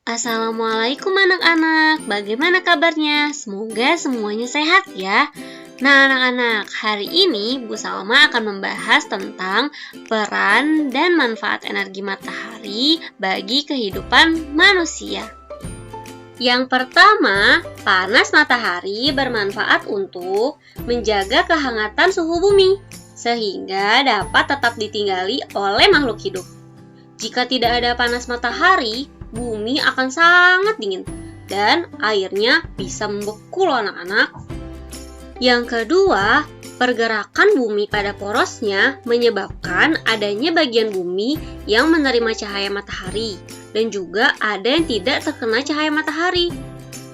Assalamualaikum anak-anak, bagaimana kabarnya? Semoga semuanya sehat ya. Nah anak-anak, hari ini Bu Salma akan membahas tentang peran dan manfaat energi matahari bagi kehidupan manusia. Yang pertama, panas matahari bermanfaat untuk menjaga kehangatan suhu bumi, sehingga dapat tetap ditinggali oleh makhluk hidup. Jika tidak ada panas matahari, bumi akan sangat dingin dan airnya bisa membeku loh anak-anak. Yang kedua, pergerakan bumi pada porosnya menyebabkan adanya bagian bumi yang menerima cahaya matahari dan juga ada yang tidak terkena cahaya matahari.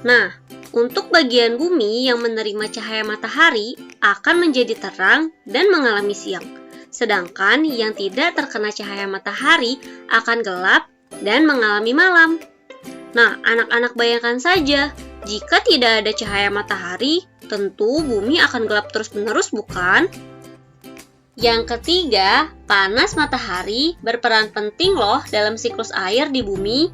Nah, untuk bagian bumi yang menerima cahaya matahari akan menjadi terang dan mengalami siang. Sedangkan yang tidak terkena cahaya matahari akan gelap dan mengalami malam. Nah, anak-anak bayangkan saja, jika tidak ada cahaya matahari, tentu bumi akan gelap terus-menerus, bukan? Yang ketiga, panas matahari berperan penting loh dalam siklus air di bumi,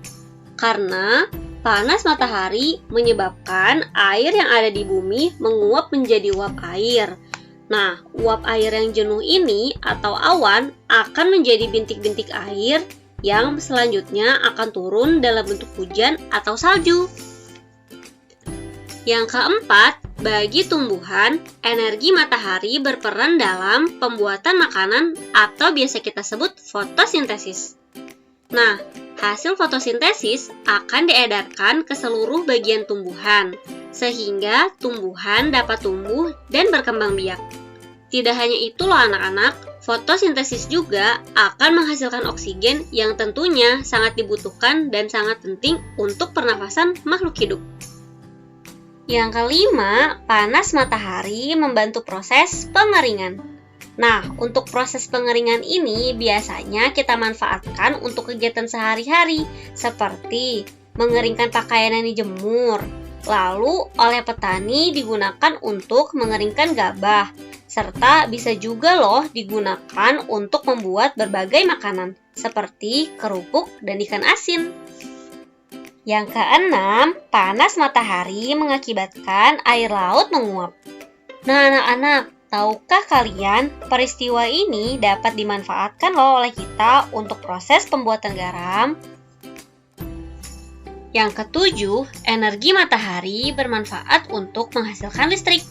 karena panas matahari menyebabkan air yang ada di bumi menguap menjadi uap air. Nah, uap air yang jenuh ini atau awan akan menjadi bintik-bintik air yang selanjutnya akan turun dalam bentuk hujan atau salju. Yang keempat, bagi tumbuhan, energi matahari berperan dalam pembuatan makanan atau biasa kita sebut fotosintesis. Nah, hasil fotosintesis akan diedarkan ke seluruh bagian tumbuhan, sehingga tumbuhan dapat tumbuh dan berkembang biak. Tidak hanya itu loh anak-anak, fotosintesis juga akan menghasilkan oksigen yang tentunya sangat dibutuhkan dan sangat penting untuk pernafasan makhluk hidup. Yang kelima, panas matahari membantu proses pengeringan. Nah, untuk proses pengeringan ini biasanya kita manfaatkan untuk kegiatan sehari-hari, seperti mengeringkan pakaian yang dijemur. Lalu, oleh petani digunakan untuk mengeringkan gabah, serta bisa juga loh digunakan untuk membuat berbagai makanan, seperti kerupuk dan ikan asin. Yang keenam, panas matahari mengakibatkan air laut menguap. Nah anak-anak, tahukah kalian peristiwa ini dapat dimanfaatkan loh oleh kita untuk proses pembuatan garam? Yang ketujuh, energi matahari bermanfaat untuk menghasilkan listrik.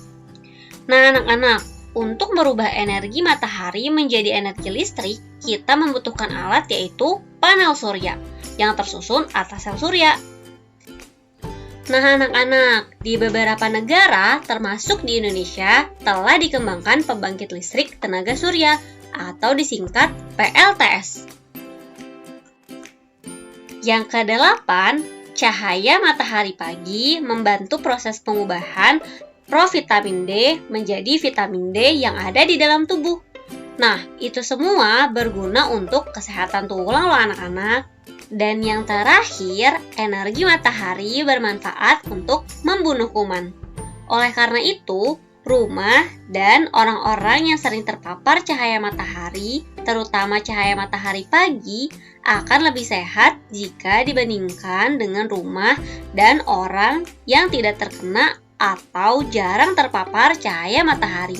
Nah anak-anak, untuk merubah energi matahari menjadi energi listrik, kita membutuhkan alat yaitu panel surya yang tersusun atas sel surya. Nah anak-anak, di beberapa negara termasuk di Indonesia telah dikembangkan pembangkit listrik tenaga surya atau disingkat PLTS. Yang kedelapan, cahaya matahari pagi membantu proses pengubahan provitamin D menjadi vitamin D yang ada di dalam tubuh. Nah, itu semua berguna untuk kesehatan tulang loh anak-anak. Dan yang terakhir, energi matahari bermanfaat untuk membunuh kuman. Oleh karena itu, rumah dan orang-orang yang sering terpapar cahaya matahari, terutama cahaya matahari pagi, akan lebih sehat jika dibandingkan dengan rumah dan orang yang tidak terkena atau jarang terpapar cahaya matahari.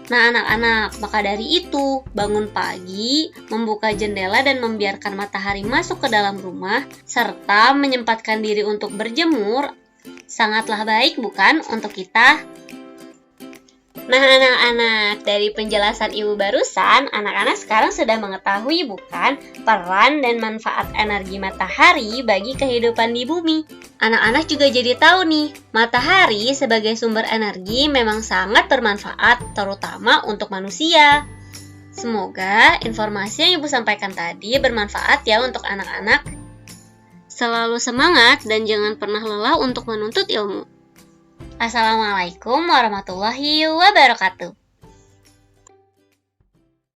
Nah anak-anak, maka dari itu, bangun pagi, membuka jendela dan membiarkan matahari masuk ke dalam rumah, serta menyempatkan diri untuk berjemur, sangatlah baik bukan untuk kita? Nah anak-anak, dari penjelasan ibu barusan, anak-anak sekarang sudah mengetahui bukan peran dan manfaat energi matahari bagi kehidupan di bumi. Anak-anak juga jadi tahu nih, matahari sebagai sumber energi memang sangat bermanfaat, terutama untuk manusia. Semoga informasi yang ibu sampaikan tadi bermanfaat ya untuk anak-anak. Selalu semangat dan jangan pernah lelah untuk menuntut ilmu. Assalamualaikum warahmatullahi wabarakatuh.